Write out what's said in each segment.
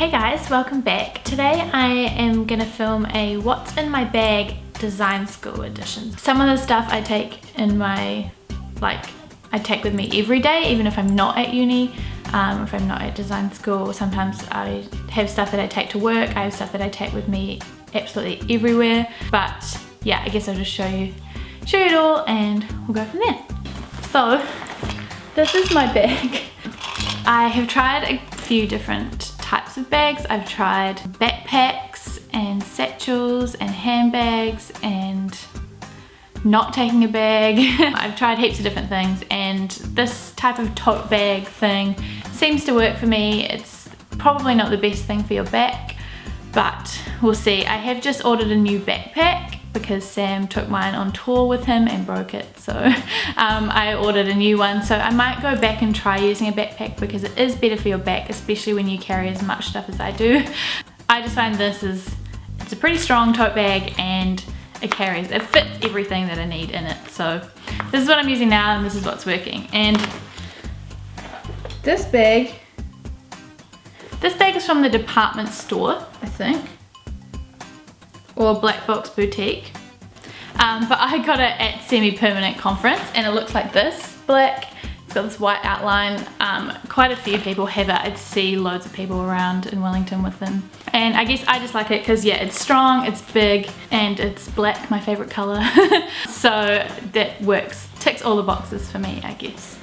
Hey guys, welcome back. Today I am gonna film a what's in my bag design school edition. Some of the stuff I take in my, I take with me every day, even if I'm not at uni, if I'm not at design school. Sometimes I have stuff that I take to work, I have stuff that I take with me absolutely everywhere. But yeah, I guess I'll just show you it all and we'll go from there. So, this is my bag. I have tried a few different types of bags. I've tried backpacks and satchels and handbags and not taking a bag. I've tried heaps of different things, and this type of tote bag thing seems to work for me. It's probably not the best thing for your back, but we'll see. I have just ordered a new backpack because Sam took mine on tour with him and broke it, so I ordered a new one. So I might go back and try using a backpack because it is better for your back, especially when you carry as much stuff as I do. I just find it's a pretty strong tote bag and it fits everything that I need in it. So this is what I'm using now and this is what's working. And this bag is from the department store, I think, or Black Box Boutique, but I got it at Semi-Permanent Conference and it looks like this, black. It's got this white outline. Quite a few people have it. I'd see loads of people around in Wellington with them, and I guess I just like it because yeah, it's strong, it's big, and it's black, my favorite color. So that works, ticks all the boxes for me, I guess.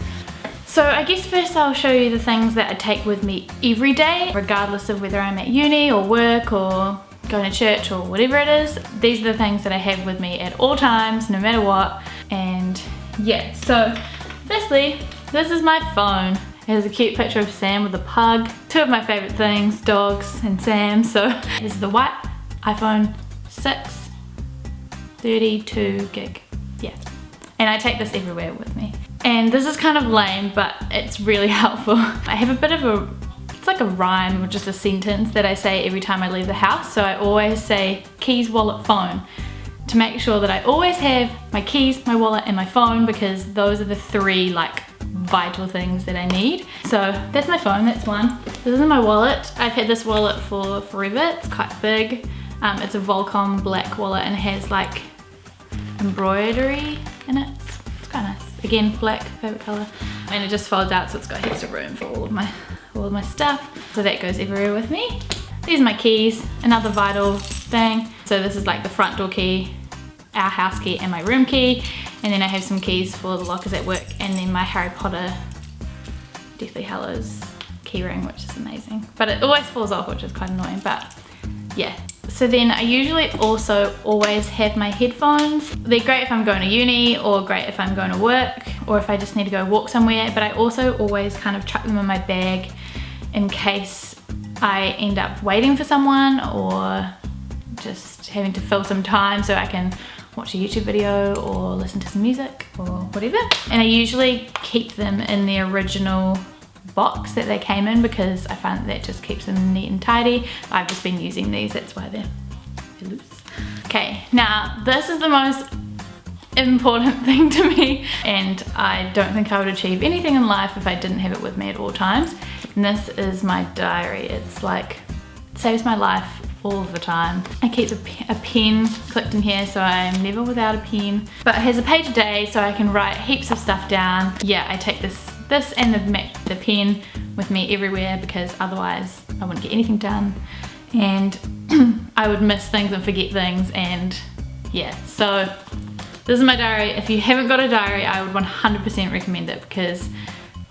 So I guess first I'll show you the things that I take with me every day, regardless of whether I'm at uni or work or going to church or whatever it is. These are the things that I have with me at all times, no matter what. And yeah, so firstly, this is my phone. It has a cute picture of Sam with a pug. Two of my favorite things, dogs and Sam. So this is the white iPhone 6, 32 gig, yeah. And I take this everywhere with me. And this is kind of lame, but it's really helpful. I have a bit of it's like a rhyme or just a sentence that I say every time I leave the house. So I always say keys, wallet, phone, to make sure that I always have my keys, my wallet, and my phone, because those are the three vital things that I need. So that's my phone, that's one. This is my wallet. I've had this wallet for forever. It's quite big. It's a Volcom black wallet and it has embroidery in it. It's quite nice. Again, black, favorite color. And it just folds out, so it's got heaps of room for all of my stuff. So that goes everywhere with me. These are my keys, another vital thing. So this is like the front door key, our house key, and my room key. And then I have some keys for the lockers at work, and then my Harry Potter Deathly Hallows key ring, which is amazing. But it always falls off, which is quite annoying, but yeah. So then I usually also always have my headphones. They're great if I'm going to uni, or great if I'm going to work, or if I just need to go walk somewhere, but I also always kind of chuck them in my bag in case I end up waiting for someone or just having to fill some time so I can watch a YouTube video or listen to some music or whatever. And I usually keep them in the original box that they came in because I find that just keeps them neat and tidy. I've just been using these, that's why they're loose. Okay, now this is the most important thing to me, and I don't think I would achieve anything in life if I didn't have it with me at all times. And this is my diary. It's it saves my life all the time. I keep a pen clipped in here, so I'm never without a pen. But it has a page a day, so I can write heaps of stuff down. Yeah, I take this and the pen with me everywhere because otherwise I wouldn't get anything done, and I would miss things and forget things, and yeah. So this is my diary. If you haven't got a diary, I would 100% recommend it because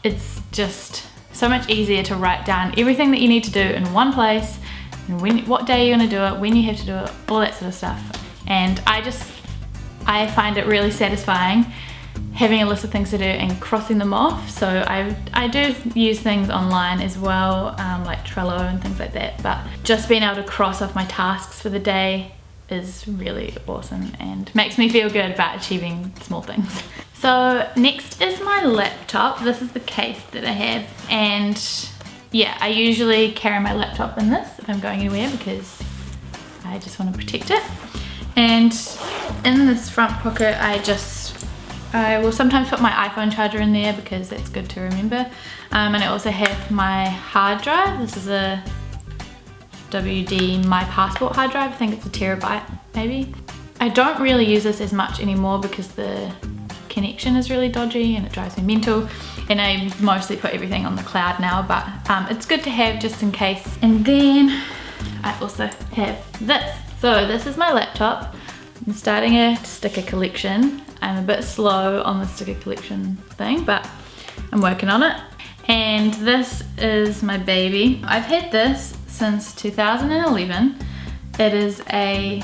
it's just so much easier to write down everything that you need to do in one place, and what day you're gonna do it, when you have to do it, all that sort of stuff. And I find it really satisfying having a list of things to do and crossing them off. So I do use things online as well, like Trello and things like that, but just being able to cross off my tasks for the day is really awesome and makes me feel good about achieving small things. So next is my laptop. This is the case that I have, and yeah, I usually carry my laptop in this if I'm going anywhere because I just want to protect it. And in this front pocket I will sometimes put my iPhone charger in there because that's good to remember. And I also have my hard drive. This is a WD My Passport hard drive. I think it's a terabyte maybe. I don't really use this as much anymore because the connection is really dodgy and it drives me mental, and I mostly put everything on the cloud now, but it's good to have just in case. And then I also have this. So this is my laptop. I'm starting a sticker collection. I'm a bit slow on the sticker collection thing, but I'm working on it. And this is my baby. I've had this since 2011. It is a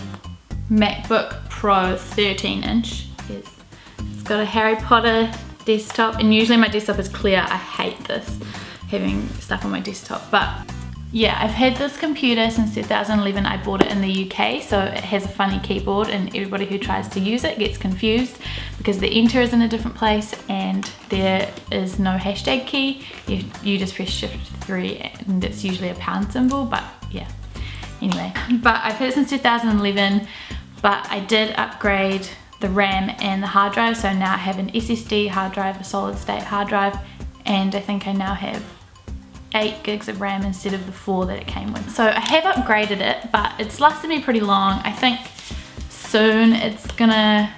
MacBook Pro 13-inch. Yes. It's got a Harry Potter desktop, and usually my desktop is clear. I hate this, having stuff on my desktop, but yeah, I've had this computer since 2011. I bought it in the UK, so it has a funny keyboard, and everybody who tries to use it gets confused because the enter is in a different place and there is no hashtag key. You just press Shift 3 and it's usually a pound symbol, but yeah. Anyway, but I've had it since 2011, but I did upgrade the RAM and the hard drive, so now I have an SSD hard drive, a solid state hard drive, and I think I now have 8 gigs of RAM instead of the 4 that it came with. So I have upgraded it, but it's lasted me pretty long. I think soon it's gonna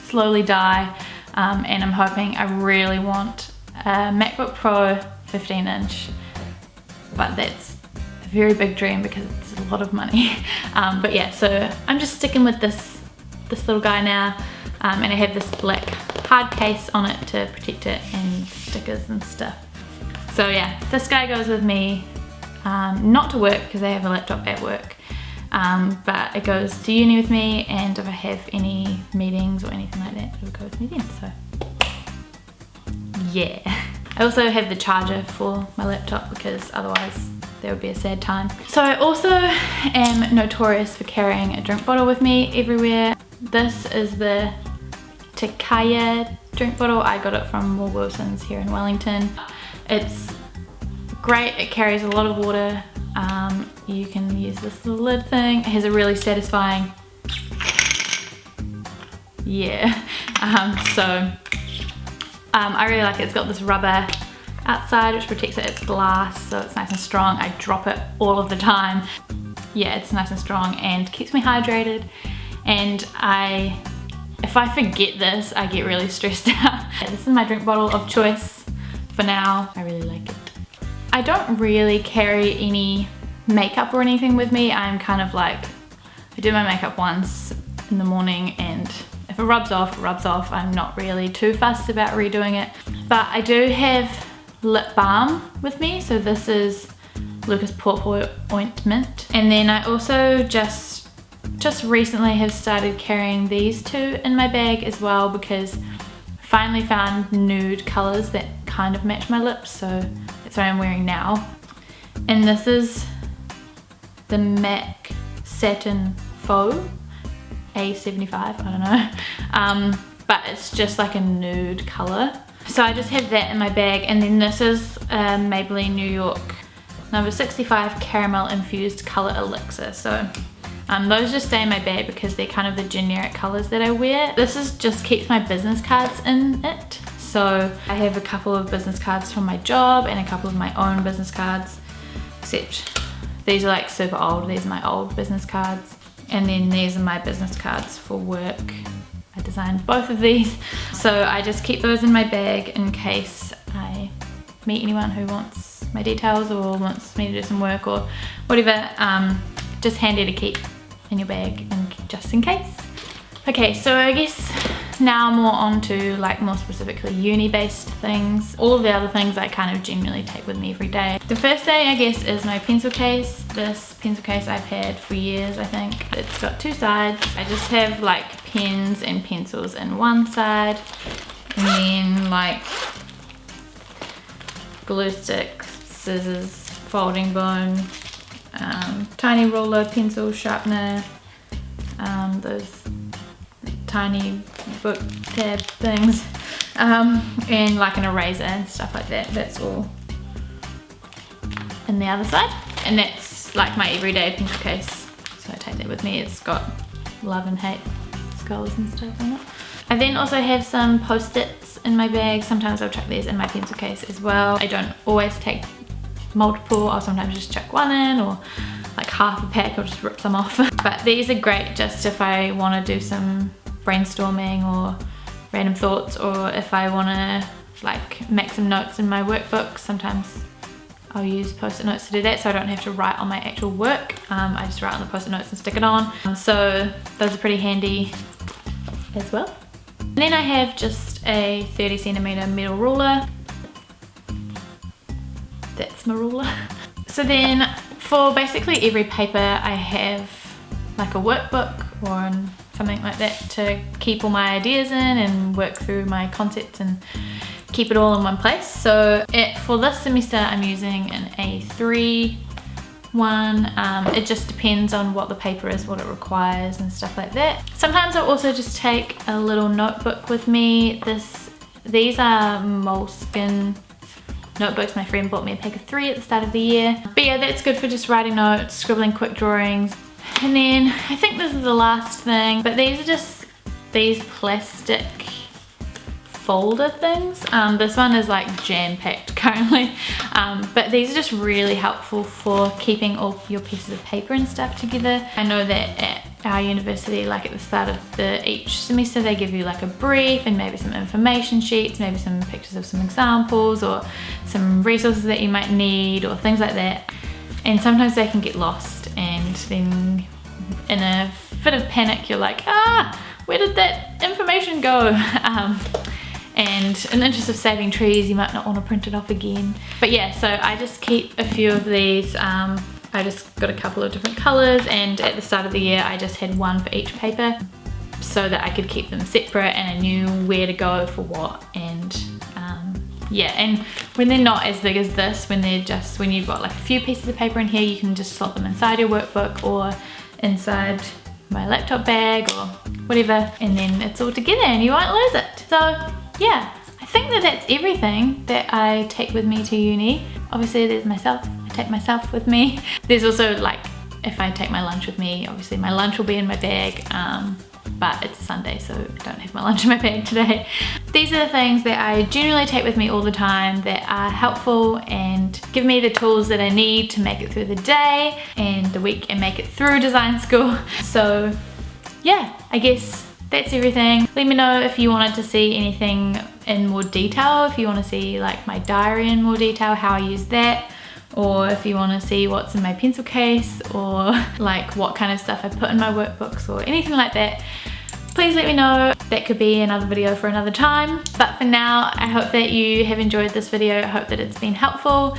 slowly die, and I'm hoping, I really want a MacBook Pro 15-inch, but that's a very big dream because it's a lot of money. But yeah, so I'm just sticking with this little guy now, and I have this black hard case on it to protect it and stickers and stuff. So yeah, this guy goes with me, not to work because I have a laptop at work, but it goes to uni with me, and if I have any meetings or anything like that, it'll go with me then, so yeah. I also have the charger for my laptop because otherwise there would be a sad time. So I also am notorious for carrying a drink bottle with me everywhere. This is the Takaya drink bottle. I got it from Wilson's here in Wellington. It's great, it carries a lot of water. You can use this little lid thing. It has a really satisfying, yeah. I really like it. It's got this rubber outside which protects it. It's glass, so it's nice and strong. I drop it all of the time. Yeah, it's nice and strong and keeps me hydrated. And if I forget this, I get really stressed out. This is my drink bottle of choice for now. I really like it. I don't really carry any makeup or anything with me. I'm kind of like, I do my makeup once in the morning, and if it rubs off, it rubs off. I'm not really too fussed about redoing it. But I do have lip balm with me. So this is Lucas Papaw ointment. And then I also just recently have started carrying these two in my bag as well, because I finally found nude colors that kind of match my lips, so that's what I'm wearing now. And this is the MAC Satin Faux A75, I don't know, but it's just like a nude color. So I just have that in my bag. And then this is Maybelline New York number 65 caramel infused color elixir. So those just stay in my bag because they're kind of the generic colors that I wear. This just keeps my business cards in it. So I have a couple of business cards from my job and a couple of my own business cards, except these are like super old. These are my old business cards. And then these are my business cards for work. I designed both of these. So I just keep those in my bag in case I meet anyone who wants my details or wants me to do some work or whatever. Just handy to keep in your bag and just in case. Okay, so I guess now more on to like more specifically uni-based things. All of the other things I kind of generally take with me every day. The first thing I guess is my pencil case. This pencil case I've had for years, I think. It's got two sides. I just have like pens and pencils in one side, and then like glue sticks, scissors, folding bone, tiny ruler, pencil sharpener, those tiny book tab things, and like an eraser and stuff like that. That's all in the other side, and that's like my everyday pencil case, so I take that with me. It's got love and hate skulls and stuff on it. I then also have some post-its in my bag. Sometimes I'll chuck these in my pencil case as well. I don't always take multiple. I'll sometimes just chuck one in, or like half a pack, I'll just rip some off. But these are great just if I want to do some brainstorming or random thoughts, or if I want to like make some notes in my workbook. Sometimes I'll use post-it notes to do that, so I don't have to write on my actual work. I just write on the post-it notes and stick it on. So those are pretty handy as well. And then I have just a 30 centimeter metal ruler. That's my ruler. So then for basically every paper I have like a workbook or something like that to keep all my ideas in and work through my concepts and keep it all in one place. So for this semester I'm using an A3 one. It just depends on what the paper is, what it requires and stuff like that. Sometimes I'll also just take a little notebook with me. These are Moleskine notebooks. My friend bought me a pack of 3 at the start of the year. But yeah, that's good for just writing notes, scribbling quick drawings. And then I think this is the last thing, but these are just these plastic folder things. This one is like jam-packed currently, but these are just really helpful for keeping all your pieces of paper and stuff together. I know that at our university, like at the start of each semester, they give you like a brief and maybe some information sheets, maybe some pictures of some examples or some resources that you might need or things like that. And sometimes they can get lost, and then in a fit of panic you're like, where did that information go? And in the interest of saving trees, you might not want to print it off again. But yeah, so I just keep a few of these. I just got a couple of different colors, and at the start of the year I just had one for each paper so that I could keep them separate and I knew where to go for what. And yeah, and when they're not as big as this, when you've got like a few pieces of paper in here, you can just slot them inside your workbook or inside my laptop bag or whatever, and then it's all together and you won't lose it. So yeah, I think that that's everything that I take with me to uni. Obviously there's myself, I take myself with me. There's also like, if I take my lunch with me, obviously my lunch will be in my bag, but it's a Sunday so I don't have my lunch in my bag today. These are the things that I generally take with me all the time that are helpful and give me the tools that I need to make it through the day and the week and make it through design school. So yeah, I guess that's everything. Let me know if you wanted to see anything in more detail, if you want to see like my diary in more detail, how I use that, or if you want to see what's in my pencil case, or like what kind of stuff I put in my workbooks or anything like that. Please let me know. That could be another video for another time. But for now, I hope that you have enjoyed this video. I hope that it's been helpful.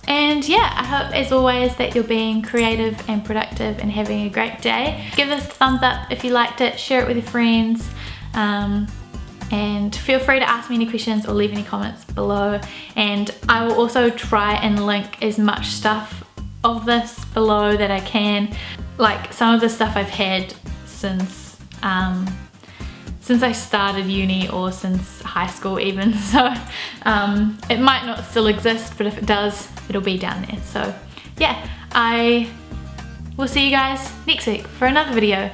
And yeah, I hope as always that you're being creative and productive and having a great day. Give us a thumbs up if you liked it, share it with your friends, and feel free to ask me any questions or leave any comments below. And I will also try and link as much stuff of this below that I can. Like some of the stuff I've had since I started uni or since high school even, so it might not still exist, but if it does, it'll be down there. So yeah, I will see you guys next week for another video.